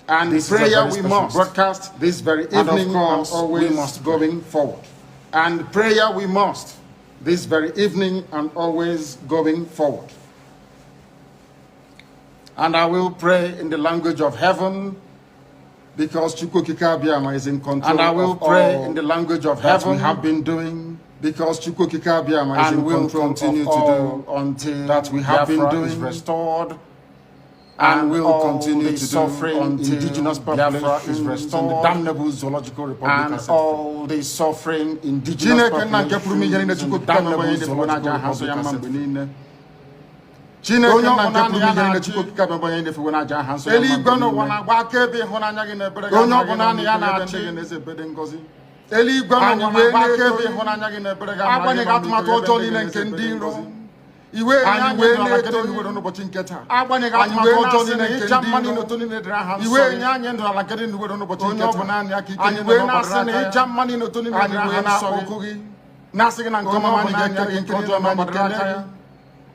And this prayer we must broadcast this very evening, and of course, always we must going forward. And prayer we must this very evening and always going forward. And I will pray in the language of heaven, because Chukwukika Biama is in control. And I will pray in the language of heaven we have been doing, because Chukwukika Biama is in control, continue to do until that we have been doing is restored. And will continue to suffering until indigenous Biafra is restored. The damnable zoological republic and all the suffering indigenous population in the damnable zoological republic. Iwe nyanye n'ụbọchị nketa agbanyeghị atụmatụ na ịja mmanụ n'otoni na-edere aha nsọ iwe nyanye ndụ ala kedị n'ụbọchị nketa onye ọ bụ naanị aka ike anyị na-asị na ịja mmanụ n'otoni na-edere aha nsọ okwu na-asị gị na nke ọma anyị ga-ekele nke ọjọọ ma gbadara aka ya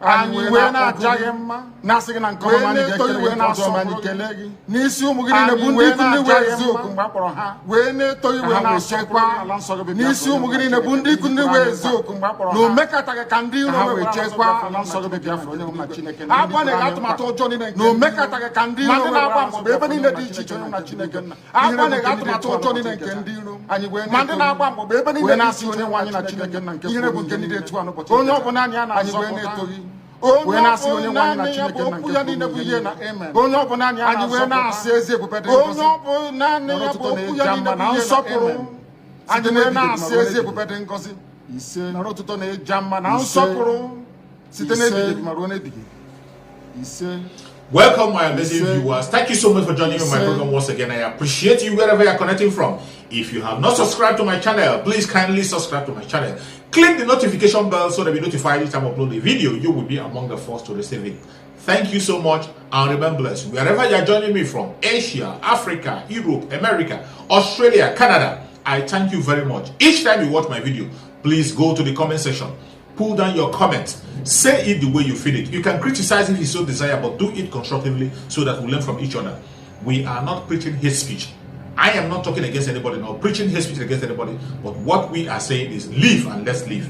anyị wee na-ajaghị mma na-asị gị na nke ọma anyị ga-ekele nke ọjọọ ma anyị kelee gị n'isi ụmụ gị niile bụ ndị ikwu ndị wee eziokwu mgbe a kpọrọ ha wee na-eto iwe na-achekwa ala nsọ gị n'isi ụmụ gị niile bụ ndị ikwu ndị wee eziokwu mgbe a kpọrọ ha na omekataghị ka ndị iro wee chekwa ala nsọ gị Biafra onye na Chineke agbanyeghị atụmatụ ọjọọ niile na omekataghị ka ndị iro na-agba mbọ ebe niile dị iche iche onye na Chineke nna agbanyeghị atụmatụ ọjọọ niile nke ndị iro anyị wee ma ndị na-agba mbọ ebe niile na-asị onye nwe anyị na Chineke nna nke ihere bụ nke niile etu a n'ụbọchị onye ọ bụla anyị a na-azọ wee na-etoghị onye na-asị onye nwanyị na Chineke na nke ya niile bụ ihe na amen onye ọ bụ naanị anyị wee na-asị ezi ebube dị ngozi onye ọ bụ naanị ya bụ okwu ya niile bụ ihe nsọpụrụ anyị wee na-asị ezi ebube dị ngozi ise nọrọ ụtụtụ na-eja mma na nsọpụrụ site n'ebighị ma ruo n'ebighị ise. Welcome, my amazing viewers. Thank you so much for joining me on my program once again. I appreciate you wherever you're connecting from. If you have not subscribed to my channel, please kindly subscribe to my channel. Click the notification bell so that we notify each time I upload a video. You will be among the first to receive it. Thank you so much and remain blessed. Wherever you're joining me from, Asia, Africa, Europe, America, Australia, Canada, I thank you very much. Each time you watch my video, please go to the comment section. Pull down your comments. Say it the way you feel it. You can criticize if you so desire, but do it constructively so that we learn from each other. We are not preaching hate speech. I am not talking against anybody, nor preaching hate speech against anybody. But what we are saying is live and let's live.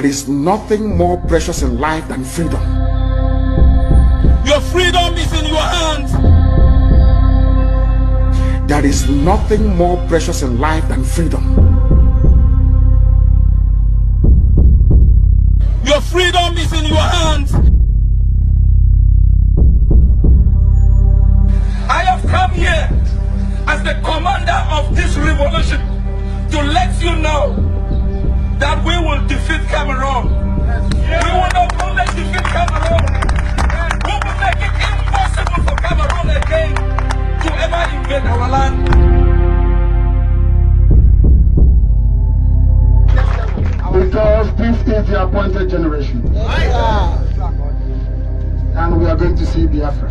There is nothing more precious in life than freedom. Your freedom is in your hands. There is nothing more precious in life than freedom. Your freedom is in your hands. I have come here as the commander of this revolution to let you know that we will defeat Cameroon. We will not only defeat Cameroon, we will make it impossible for Cameroon again to ever invade our land. Because this is the appointed generation. And we are going to see Biafra.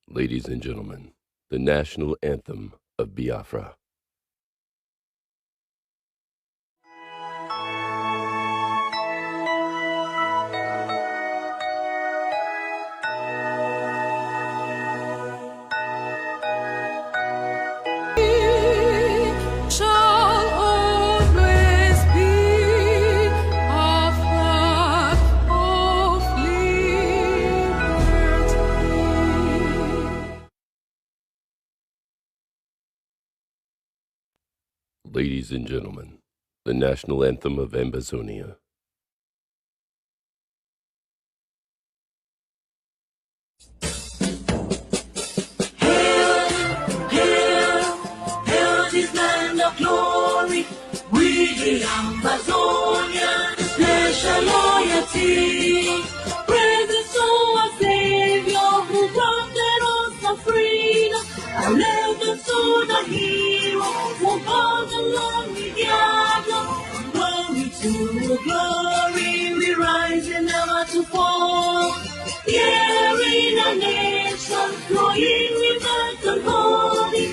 Ladies and gentlemen, the national anthem of Biafra. Ladies and gentlemen, the national anthem of Ambazonia. Hail, hail, hail this land of glory. We the Ambazonia, special loyalty. Praise to our Savior who granted us the freedom. I love to the hero who fought along with Diablo. Glory to glory, we rise and never to fall. Here in a nation, flowing with and holy.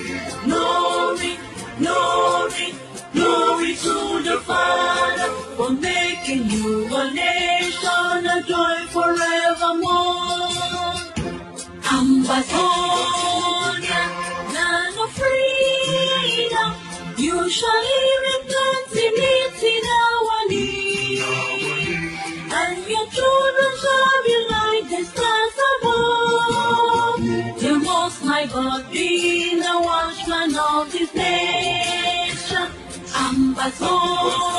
Glory, glory, glory to the Father for making you a nation. Ambazonia, land of freedom, usually repents in our need, and your children shall be like the stars above. The Most High God be the watchman of this nation. Ambazonia,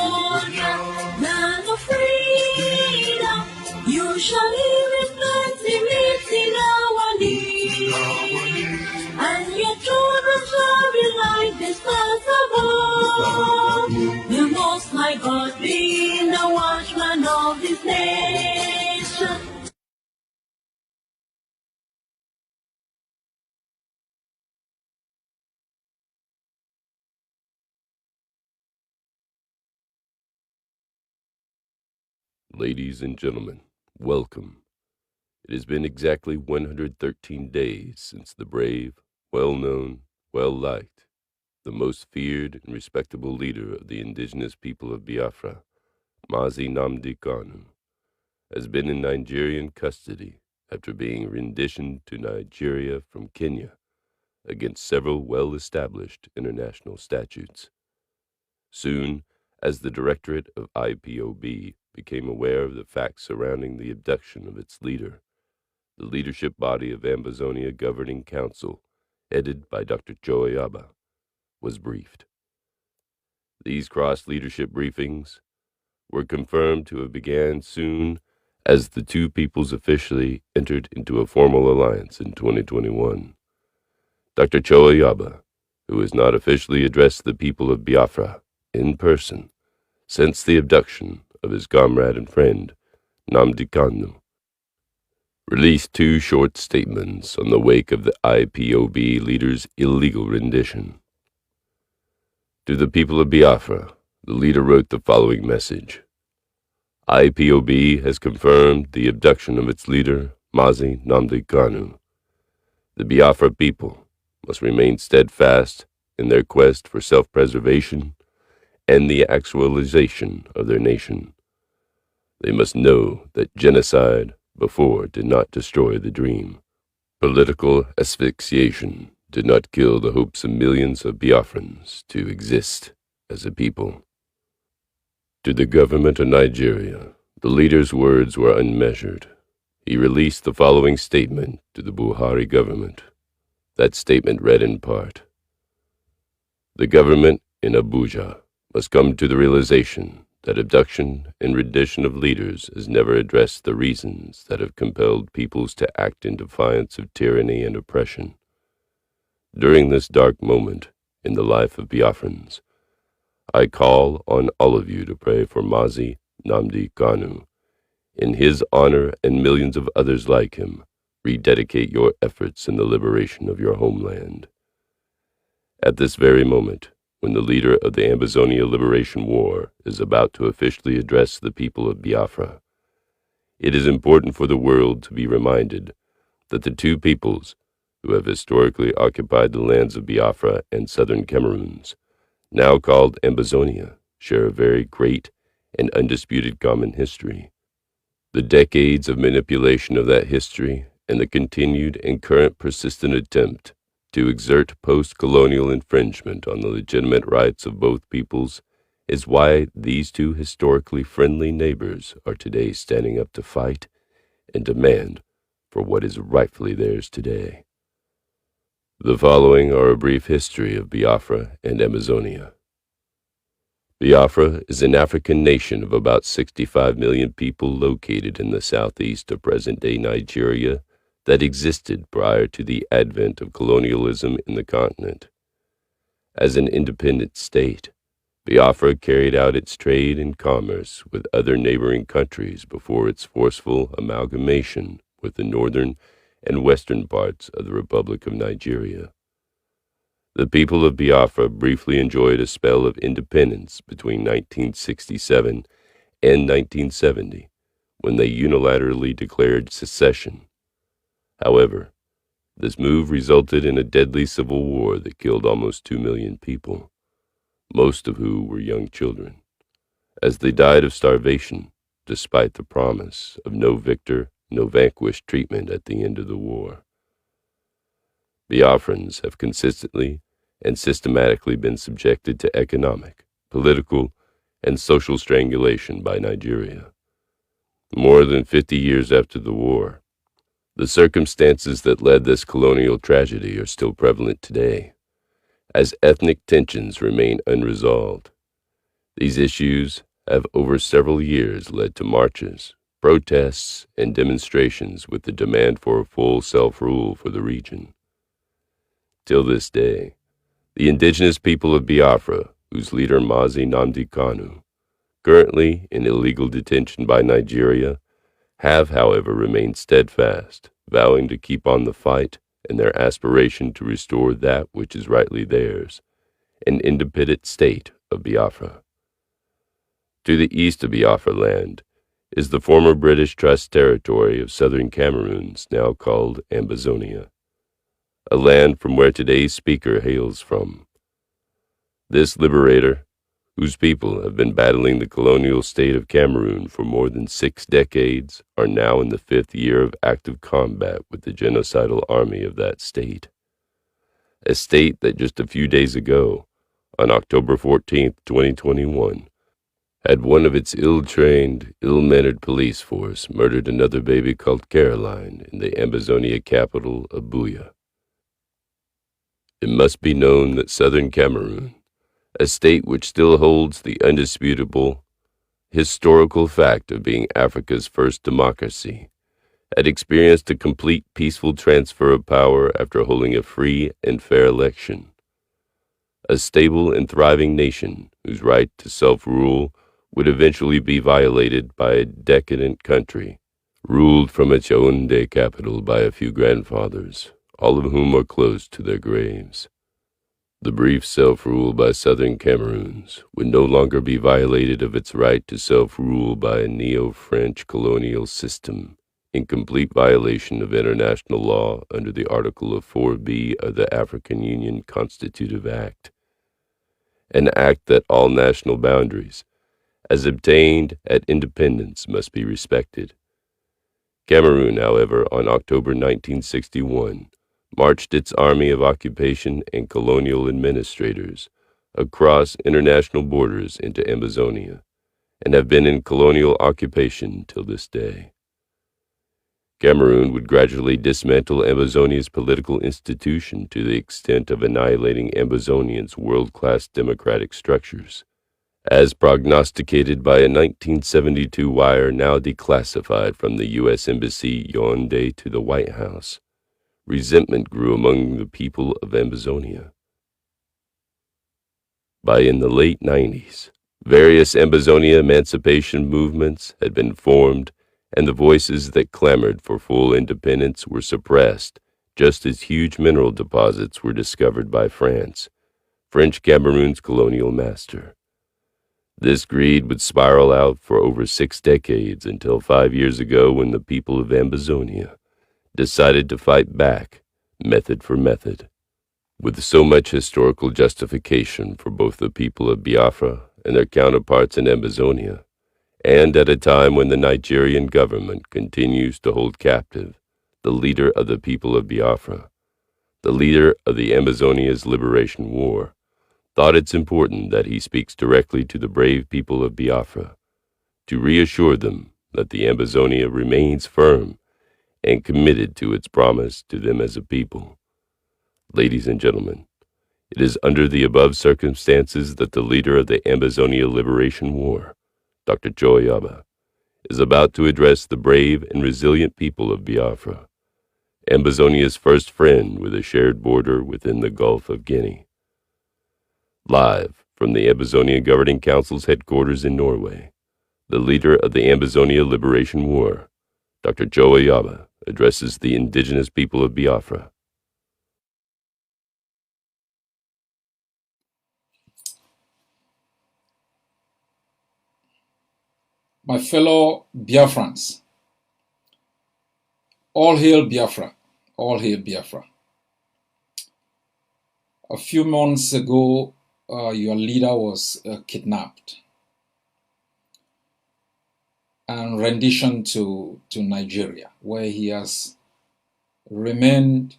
land of freedom, usually repents in our need, and your children shall be like the stars above. The Most High God be the watchman of this nation. Ladies and gentlemen, welcome. It has been exactly 113 days since the brave, well-known, well-liked, the most feared and respectable leader of the indigenous people of Biafra, Mazi Nnamdi Kanu, has been in Nigerian custody after being renditioned to Nigeria from Kenya against several well-established international statutes. Soon, as the Directorate of IPOB became aware of the facts surrounding the abduction of its leader, the leadership body of Ambazonia Governing Council, headed by Dr. Choyaba, was briefed. These cross-leadership briefings were confirmed to have began soon as the two peoples officially entered into a formal alliance in 2021. Dr. Choyaba, who has not officially addressed the people of Biafra in person since the abduction of his comrade and friend, Nnamdi Kanu, released two short statements on the wake of the IPOB leader's illegal rendition. To the people of Biafra, the leader wrote the following message. IPOB has confirmed the abduction of its leader, Mazi Nnamdi Kanu. The Biafra people must remain steadfast in their quest for self-preservation and the actualization of their nation. They must know that genocide before did not destroy the dream. Political asphyxiation did not kill the hopes of millions of Biafrans to exist as a people. To the government of Nigeria, the leader's words were unmeasured. He released the following statement to the Buhari government. That statement read in part, "The government in Abuja must come to the realization that abduction and rendition of leaders has never addressed the reasons that have compelled peoples to act in defiance of tyranny and oppression. During this dark moment in the life of Biafrans, I call on all of you to pray for Mazi Nnamdi Kanu. In his honor and millions of others like him, rededicate your efforts in the liberation of your homeland." At this very moment, when the leader of the Ambazonia Liberation War is about to officially address the people of Biafra, it is important for the world to be reminded that the two peoples who have historically occupied the lands of Biafra and southern Cameroons, now called Ambazonia, share a very great and undisputed common history. The decades of manipulation of that history and the continued and current persistent attempt to exert post-colonial infringement on the legitimate rights of both peoples is why these two historically friendly neighbors are today standing up to fight and demand for what is rightfully theirs today. The following are a brief history of Biafra and Ambazonia. Biafra is an African nation of about 65 million people located in the southeast of present-day Nigeria that existed prior to the advent of colonialism in the continent. As an independent state, Biafra carried out its trade and commerce with other neighboring countries before its forceful amalgamation with the northern and western parts of the Republic of Nigeria. The people of Biafra briefly enjoyed a spell of independence between 1967 and 1970, when they unilaterally declared secession. However, this move resulted in a deadly civil war that killed almost 2 million people, most of whom were young children, as they died of starvation despite the promise of no victor, no vanquished treatment at the end of the war. Biafrans have consistently and systematically been subjected to economic, political, and social strangulation by Nigeria. More than 50 years after the war, the circumstances that led this colonial tragedy are still prevalent today, as ethnic tensions remain unresolved. These issues have over several years led to marches, protests, and demonstrations with the demand for a full self-rule for the region. Till this day, the indigenous people of Biafra, whose leader Mazi Nnamdi Kanu, currently in illegal detention by Nigeria, have, however, remained steadfast, vowing to keep on the fight in their aspiration to restore that which is rightly theirs, an independent state of Biafra. To the east of Biafra land is the former British Trust territory of southern Cameroons, now called Ambazonia, a land from where today's speaker hails from. This liberator, whose people have been battling the colonial state of Cameroon for more than 6 decades, are now in the 5th year of active combat with the genocidal army of that state. A state that just a few days ago, on October 14th, 2021, had one of its ill-trained, ill-mannered police force murdered another baby called Caroline in the Ambazonia capital, Abuja. It must be known that southern Cameroon, a state which still holds the undisputable historical fact of being Africa's first democracy, had experienced a complete peaceful transfer of power after holding a free and fair election. A stable and thriving nation whose right to self-rule would eventually be violated by a decadent country, ruled from its Yaoundé capital by a few grandfathers, all of whom are close to their graves. The brief self-rule by southern Cameroons would no longer be violated of its right to self-rule by a neo-French colonial system, in complete violation of international law under the Article of 4B of the African Union Constitutive Act, an act that all national boundaries, as obtained at independence, must be respected. Cameroon, however, on October 1961, marched its army of occupation and colonial administrators across international borders into Ambazonia, and have been in colonial occupation till this day. Cameroon would gradually dismantle Ambazonia's political institution to the extent of annihilating Ambazonians' world-class democratic structures. As prognosticated by a 1972 wire now declassified from the U.S. Embassy Yaoundé to the White House, resentment grew among the people of Ambazonia. In the late 90s, various Ambazonia emancipation movements had been formed, and the voices that clamored for full independence were suppressed, just as huge mineral deposits were discovered by France, French Cameroon's colonial master. This greed would spiral out for over 6 decades until 5 years ago, when the people of Ambazonia decided to fight back, method for method. With so much historical justification for both the people of Biafra and their counterparts in Ambazonia, and at a time when the Nigerian government continues to hold captive the leader of the people of Biafra, the leader of the Ambazonia's liberation war, thought it's important that he speaks directly to the brave people of Biafra to reassure them that the Ambazonia remains firm and committed to its promise to them as a people. Ladies and gentlemen, it is under the above circumstances that the leader of the Ambazonia Liberation War, Dr. Joe Ayaba, is about to address the brave and resilient people of Biafra, Ambazonia's first friend with a shared border within the Gulf of Guinea. Live from the Ambazonia Governing Council's headquarters in Norway, the leader of the Ambazonia Liberation War, Dr. Joe Ayaba, addresses the indigenous people of Biafra. My fellow Biafrans, all hail Biafra, all hail Biafra. A few months ago, your leader was kidnapped and renditioned to Nigeria, where he has remained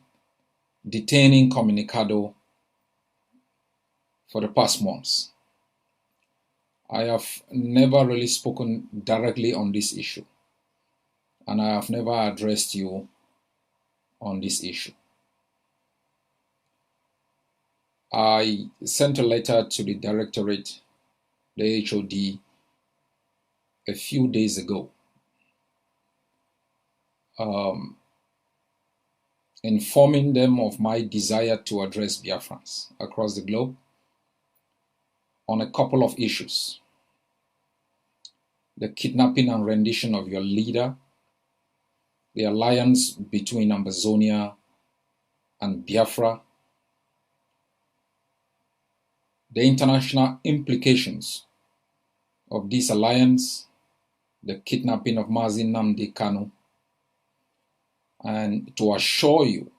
detaining Communicado for the past months. I have never really spoken directly on this issue, and I have never addressed you on this issue. I sent a letter to the Directorate, the HOD, a few days ago, informing them of my desire to address Biafrans across the globe on a couple of issues: the kidnapping and rendition of your leader, the alliance between Ambazonia and Biafra, the international implications of this alliance, the kidnapping of Mazi Nnamdi Kanu, and to assure you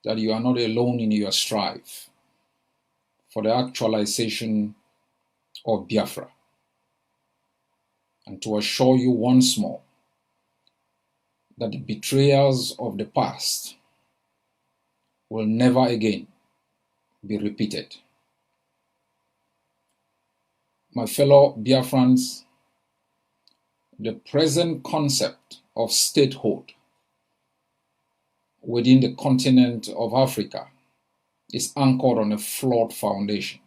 that you are not alone in your strive for the actualization of Biafra, and to assure you once more that the betrayals of the past will never again be repeated. My fellow Biafrans, the present concept of statehood within the continent of Africa is anchored on a flawed foundation.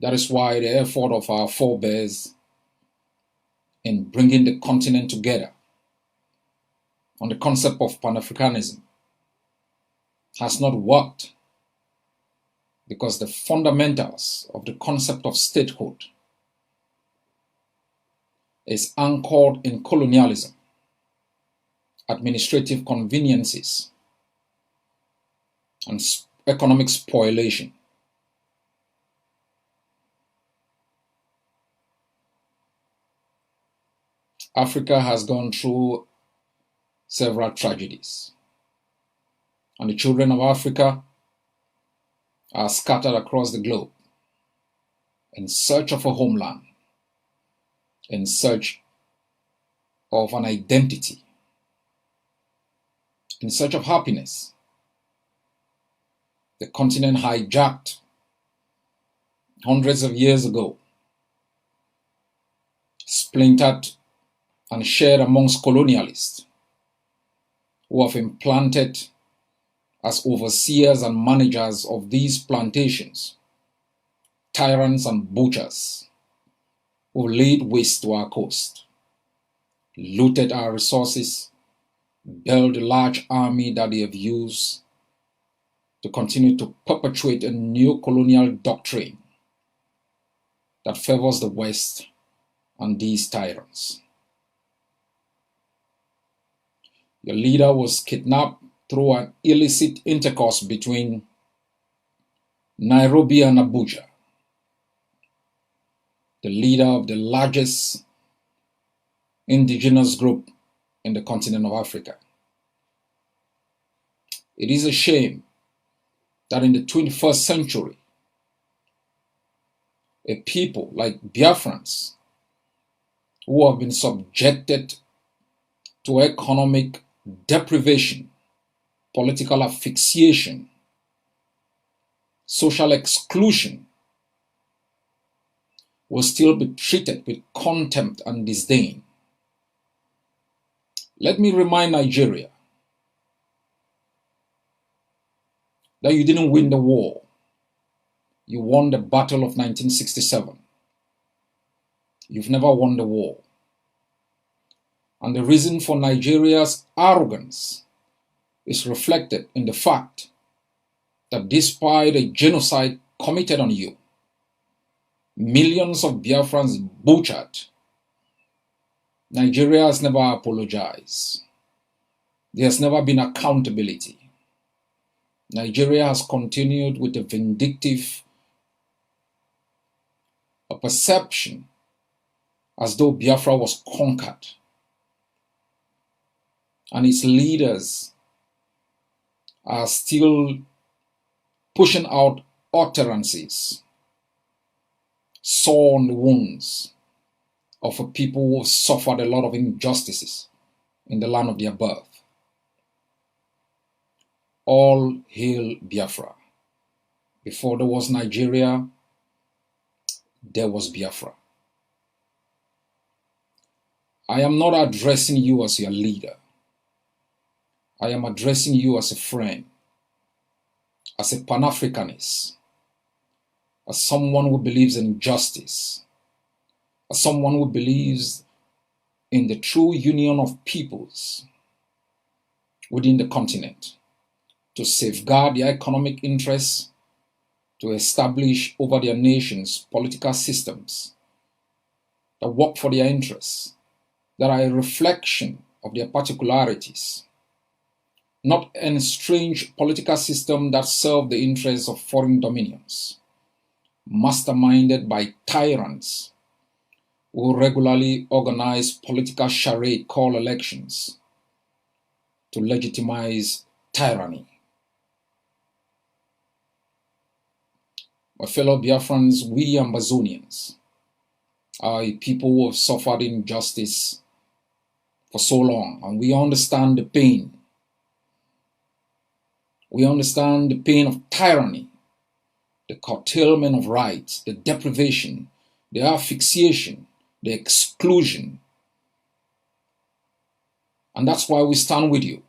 That is why the effort of our forebears in bringing the continent together on the concept of Pan-Africanism has not worked, because the fundamentals of the concept of statehood is anchored in colonialism, administrative conveniences, and economic spoliation. Africa has gone through several tragedies, and the children of Africa are scattered across the globe in search of a homeland, in search of an identity, in search of happiness. The continent hijacked hundreds of years ago, splintered and shared amongst colonialists who have implanted as overseers and managers of these plantations tyrants and butchers who laid waste to our coast, looted our resources, built a large army that they have used to continue to perpetuate a new colonial doctrine that favors the West and these tyrants. Your leader was kidnapped through an illicit intercourse between Nairobi and Abuja, the leader of the largest indigenous group in the continent of Africa. It is a shame that in the 21st century, a people like Biafrans, who have been subjected to economic deprivation, political asphyxiation, social exclusion, will still be treated with contempt and disdain. Let me remind Nigeria that you didn't win the war. You won the Battle of 1967. You've never won the war. And the reason for Nigeria's arrogance is reflected in the fact that despite a genocide committed on you, millions of Biafrans butchered, Nigeria has never apologized. There has never been accountability. Nigeria has continued with a vindictive perception as though Biafra was conquered, and its leaders are still pushing out utterances, sore on the wounds of a people who have suffered a lot of injustices in the land of their birth. All hail Biafra. Before there was Nigeria, there was Biafra. I am not addressing you as your leader. I am addressing you as a friend, as a Pan-Africanist, as someone who believes in justice, as someone who believes in the true union of peoples within the continent to safeguard their economic interests, to establish over their nations political systems that work for their interests, that are a reflection of their particularities, not an strange political system that serve the interests of foreign dominions, masterminded by tyrants who regularly organize political charade called elections to legitimize tyranny. My fellow Biafrans, we Ambazonians are a people who have suffered injustice for so long, and we understand the pain. We understand the pain of tyranny, the curtailment of rights, the deprivation, the asphyxiation, the exclusion. And that's why we stand with you.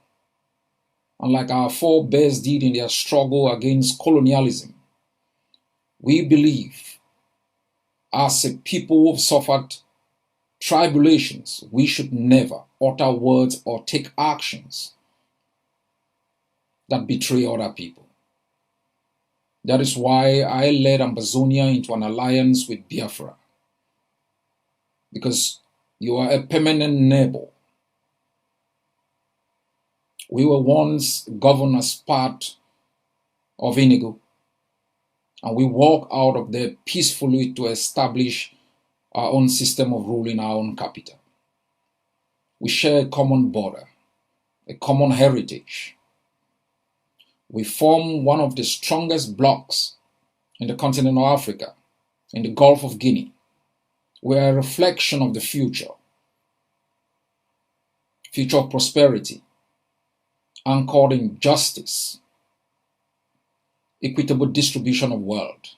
And like our forebears did in their struggle against colonialism, we believe as a people who have suffered tribulations, we should never utter words or take actions that betray other people. That is why I led Ambazonia into an alliance with Biafra, because you are a permanent neighbor. We were once governed as part of Inigo, and we walk out of there peacefully to establish our own system of rule in our own capital. We share a common border, a common heritage. We form one of the strongest blocs in the continent of Africa, in the Gulf of Guinea. We are a reflection of the future of prosperity, anchored in justice, equitable distribution of wealth,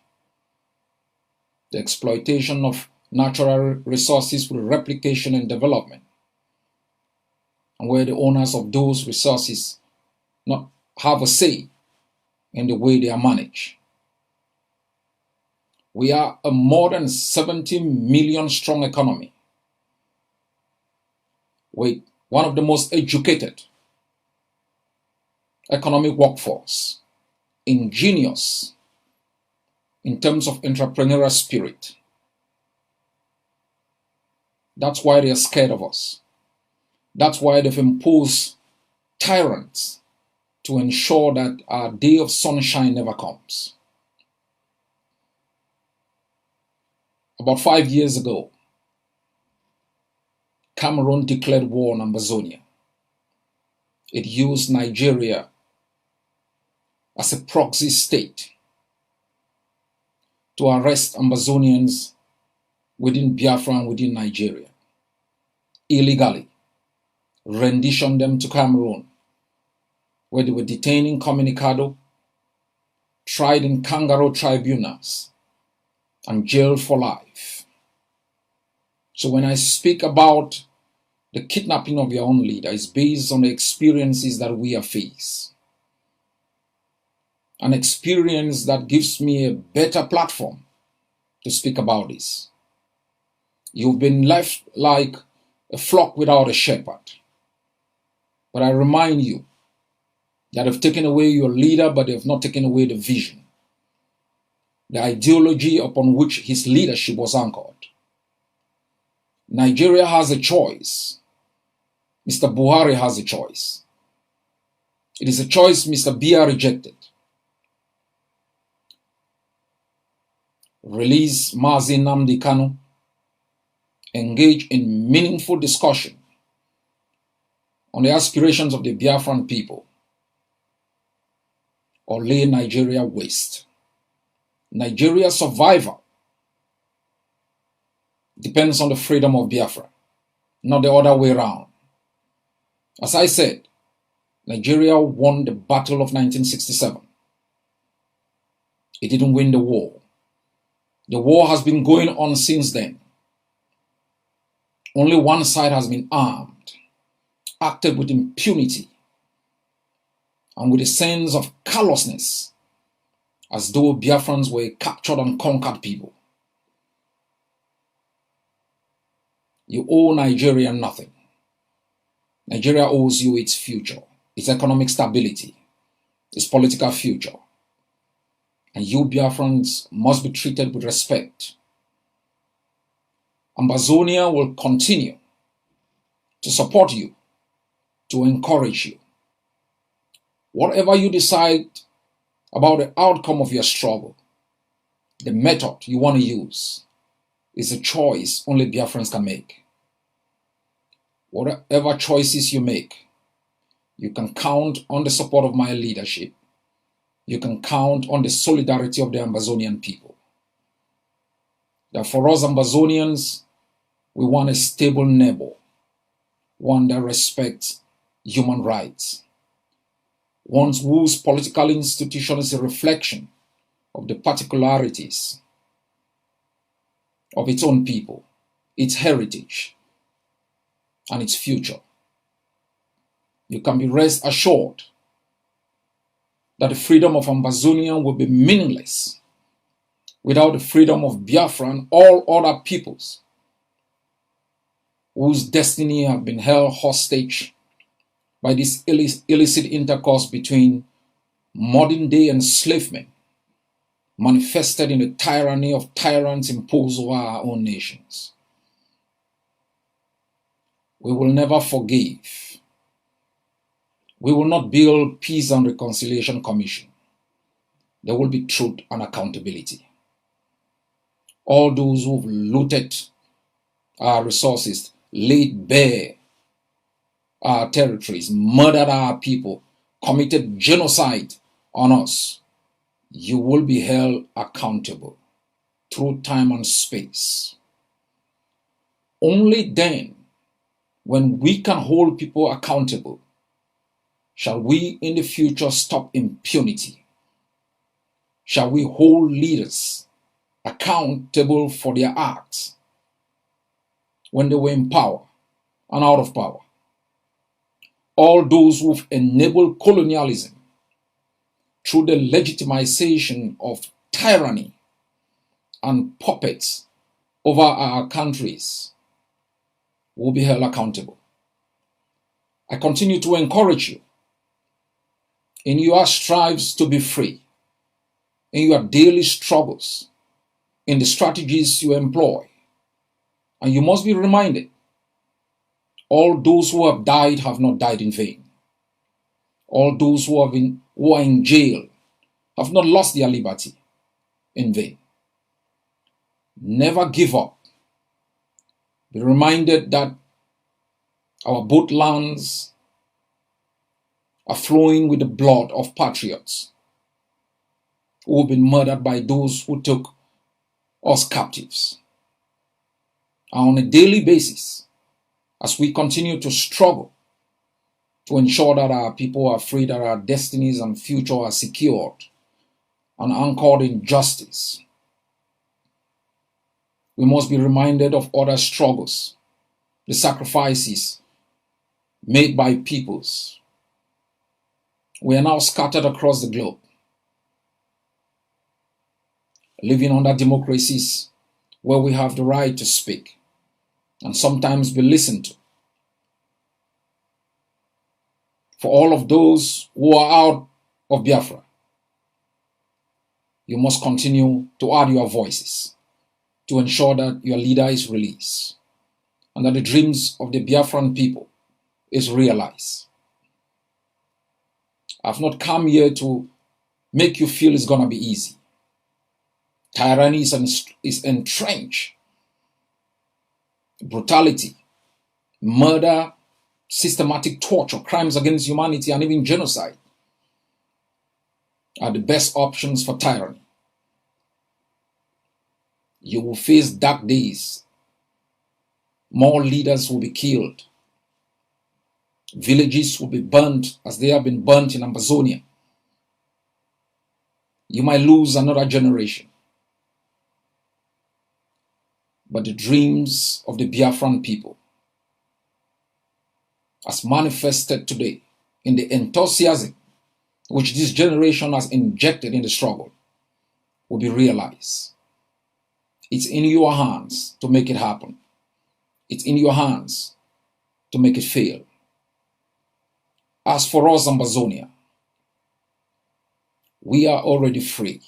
the exploitation of natural resources with replication and development, and where the owners of those resources not have a say in the way they are managed. We are a more than 70 million strong economy with one of the most educated economic workforce, ingenious in terms of entrepreneurial spirit. That's why they are scared of us. That's why they've imposed tyrants to ensure that our day of sunshine never comes. About 5 years ago, Cameroon declared war on Ambazonia. It used Nigeria as a proxy state to arrest Ambazonians within Biafra and within Nigeria, illegally, rendition them to Cameroon, where they were detained incommunicado, tried in kangaroo tribunals, and jailed for life. So when I speak about the kidnapping of your own leader, it's based on the experiences that we have faced. An experience that gives me a better platform to speak about this. You've been left like a flock without a shepherd. But I remind you that they've taken away your leader, but they have not taken away the vision, the ideology upon which his leadership was anchored. Nigeria has a choice. Mr. Buhari has a choice. It is a choice Mr. Biya rejected. Release Mazi Nnamdi Kanu. Engage in meaningful discussion on the aspirations of the Biafran people, or lay Nigeria waste. Nigeria's survival depends on the freedom of Biafra, not the other way around. As I said, Nigeria won the Battle of 1967. It didn't win the war. The war has been going on since then. Only one side has been armed, acted with impunity, and with a sense of callousness, as though Biafrans were captured and conquered people. You owe Nigeria nothing. Nigeria owes you its future, its economic stability, its political future. And you Biafrans must be treated with respect. Ambazonia will continue to support you, to encourage you. Whatever you decide about the outcome of your struggle, the method you want to use is a choice only Biafrans can make. Whatever choices you make, you can count on the support of my leadership. You can count on the solidarity of the Ambazonian people. That for us Ambazonians, we want a stable neighbor, one that respects human rights, one whose political institution is a reflection of the particularities of its own people, its heritage, and its future. You can be rest assured that the freedom of Ambazonia will be meaningless without the freedom of Biafra and all other peoples whose destiny have been held hostage by this illicit intercourse between modern-day enslavement manifested in the tyranny of tyrants imposed over our own nations. We will never forgive. We will not build Peace and Reconciliation Commission. There will be truth and accountability. All those who've looted our resources, laid bare our territories, murdered our people, committed genocide on us, you will be held accountable through time and space. Only then, when we can hold people accountable, shall we in the future stop impunity? Shall we hold leaders accountable for their acts when they were in power and out of power? All those who've enabled colonialism through the legitimization of tyranny and puppets over our countries will be held accountable. I continue to encourage you in your strives to be free, in your daily struggles, in the strategies you employ. And you must be reminded, all those who have died have not died in vain. All those who are in jail have not lost their liberty in vain. Never give up. Be reminded that our both lands are flowing with the blood of patriots who have been murdered by those who took us captives. And on a daily basis, as we continue to struggle to ensure that our people are free, that our destinies and future are secured and anchored in justice, we must be reminded of other struggles, the sacrifices made by peoples. We are now scattered across the globe, living under democracies where we have the right to speak and sometimes be listened to. For all of those who are out of Biafra, you must continue to add your voices to ensure that your leader is released and that the dreams of the Biafran people is realized. I've not come here to make you feel it's going to be easy. Tyranny is entrenched. Brutality, murder, systematic torture, crimes against humanity, and even genocide are the best options for tyranny. You will face dark days. More leaders will be killed. Villages will be burnt as they have been burnt in Ambazonia. You might lose another generation. But the dreams of the Biafran people, as manifested today in the enthusiasm which this generation has injected in the struggle, will be realized. It's in your hands to make it happen. It's in your hands to make it fail. As for us, Ambazonia, we are already free.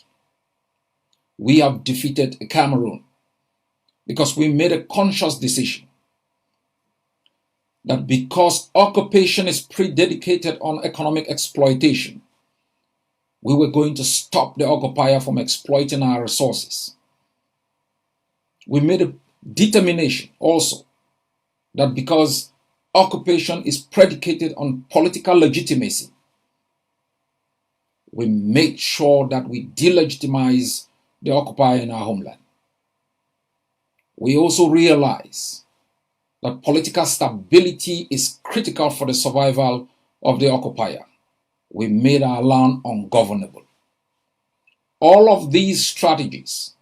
We have defeated Cameroon because we made a conscious decision that because occupation is predicated on economic exploitation, we were going to stop the occupier from exploiting our resources. We made a determination also that because occupation is predicated on political legitimacy, we make sure that we delegitimize the occupier in our homeland. We also realize that political stability is critical for the survival of the occupier. We made our land ungovernable. All of these strategies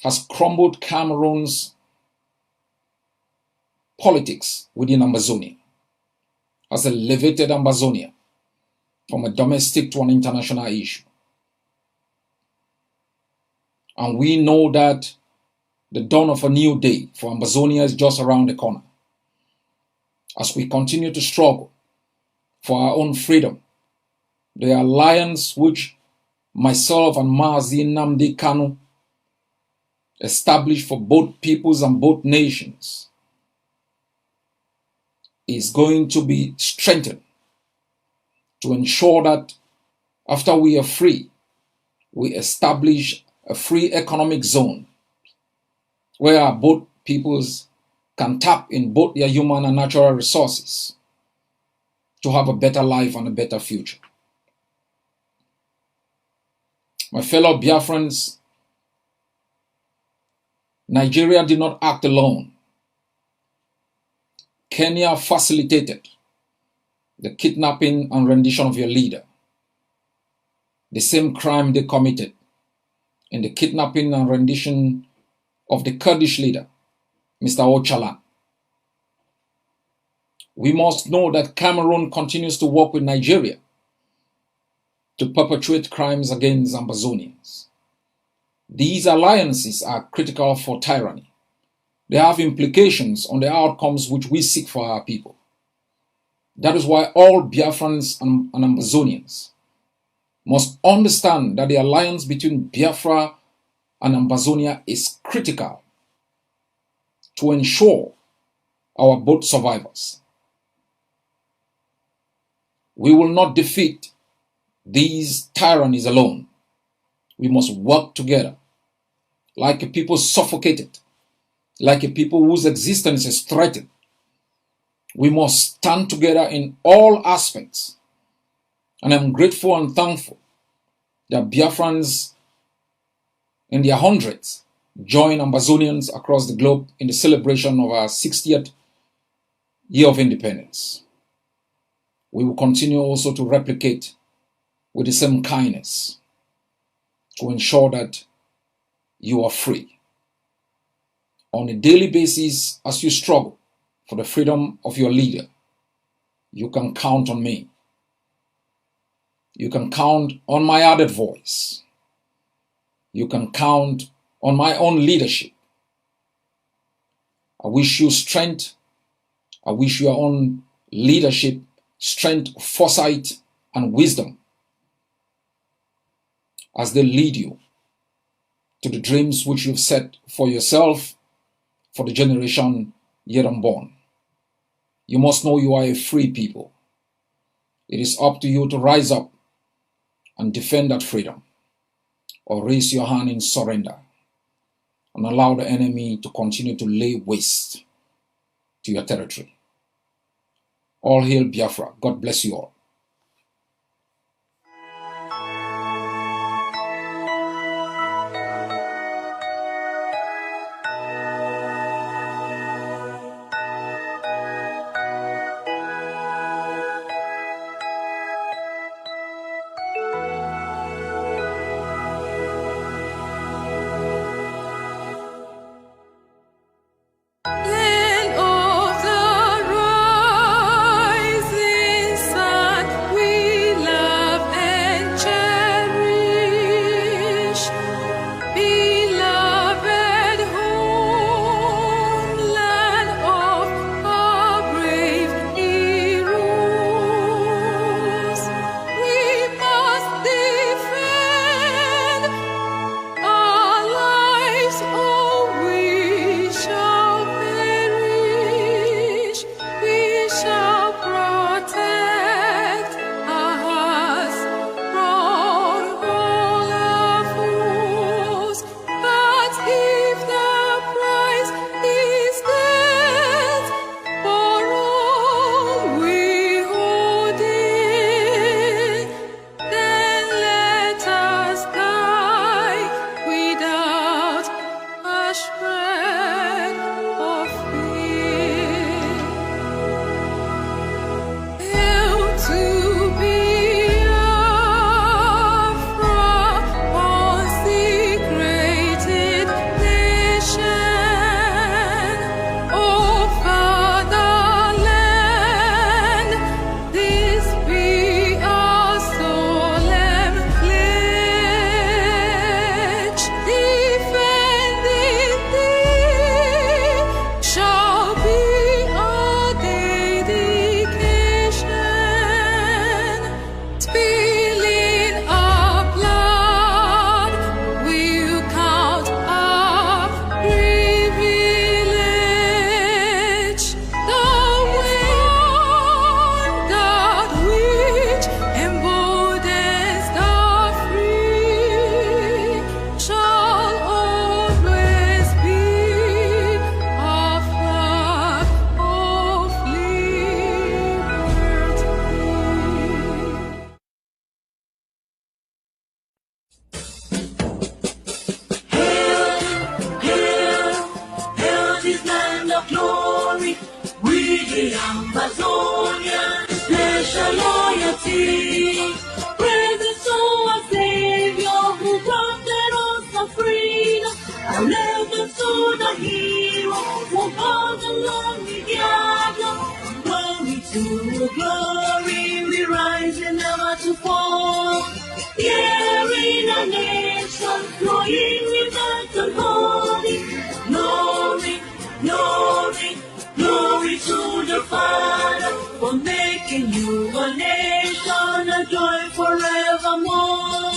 has crumbled Cameroon's politics within Ambazonia, has elevated Ambazonia from a domestic to an international issue. And we know that the dawn of a new day for Ambazonia is just around the corner. As we continue to struggle for our own freedom, the alliance which myself and Mazi Nnamdi Kanu established for both peoples and both nations is going to be strengthened to ensure that after we are free, we establish a free economic zone where both peoples can tap in both their human and natural resources to have a better life and a better future. My fellow Biafrans, Nigeria did not act alone. Kenya facilitated the kidnapping and rendition of your leader. The same crime they committed in the kidnapping and rendition of the Kurdish leader, Mr. Ocalan. We must know that Cameroon continues to work with Nigeria to perpetuate crimes against Ambazonians. These alliances are critical for tyranny. They have implications on the outcomes which we seek for our people. That is why all Biafrans and Ambazonians must understand that the alliance between Biafra and Ambazonia is critical to ensure our both survivors. We will not defeat these tyrannies alone. We must work together like a people suffocated, like a people whose existence is threatened. We must stand together in all aspects. And I'm grateful and thankful that Biafrans in their hundreds join Ambazonians across the globe in the celebration of our 60th year of independence. We will continue also to replicate with the same kindness to ensure that you are free. On a daily basis, as you struggle for the freedom of your leader, you can count on me. You can count on my added voice. You can count on my own leadership. I wish you strength. I wish your own leadership, strength, foresight, and wisdom as they lead you to the dreams which you've set for yourself, for the generation yet unborn. You must know you are a free people. It is up to you to rise up and defend that freedom, or raise your hand in surrender and allow the enemy to continue to lay waste to your territory. All hail Biafra. God bless you all. to glory we rise and never to fall. Here in a nation flowing with earth and holy. Glory, glory, glory to the Father for making you a nation, a joy forevermore.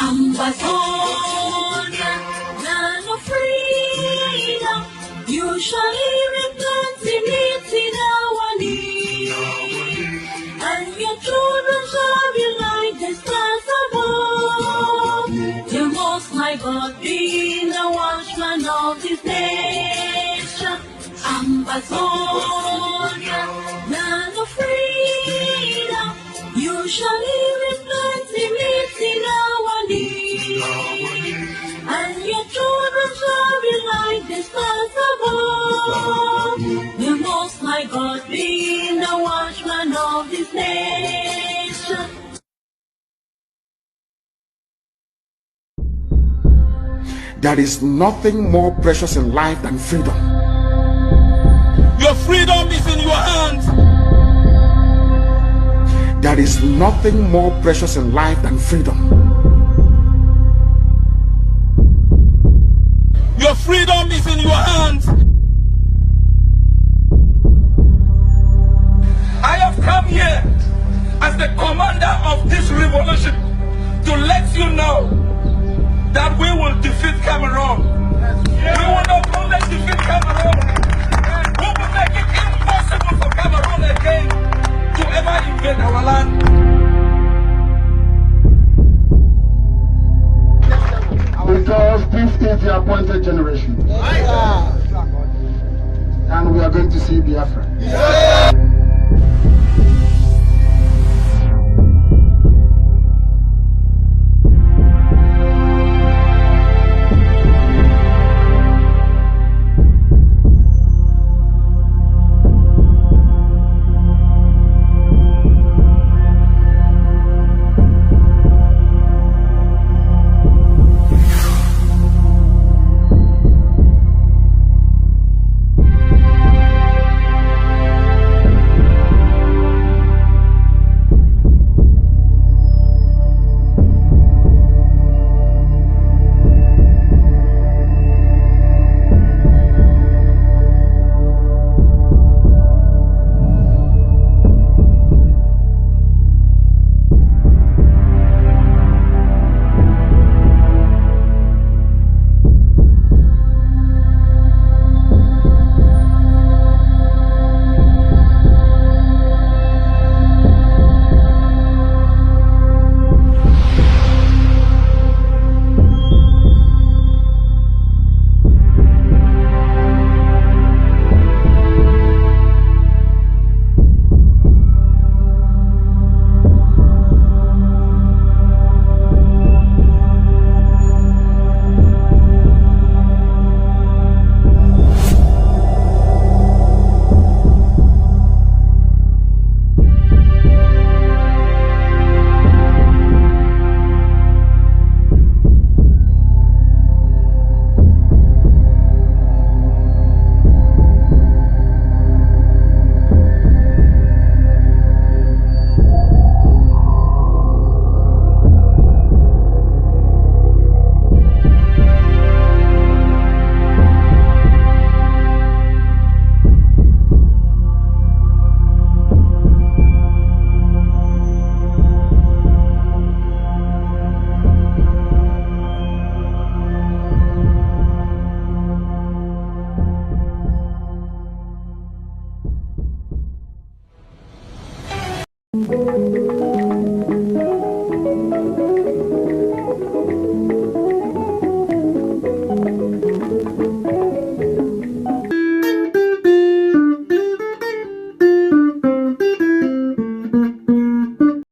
Ambazonia, land of freedom, you shall live in plenty, meet in our need. And your children shall be like the stars above. The Most High God being the watchman of this nation. Ambazonia, land of freedom, you shall live in plenty, meet in our need. And your children shall be like the stars above. The Most High God being the watchman of this nation. There is nothing more precious in life than freedom. Your freedom is in your hands. There is nothing more precious in life than freedom. Your freedom is in your hands. I have come here as the commander of this revolution to let you know that we will defeat Cameroon. We will not only defeat Cameroon, we will make it impossible for Cameroon again to ever invade our land. Because this is the appointed generation. And we are going to see Biafra.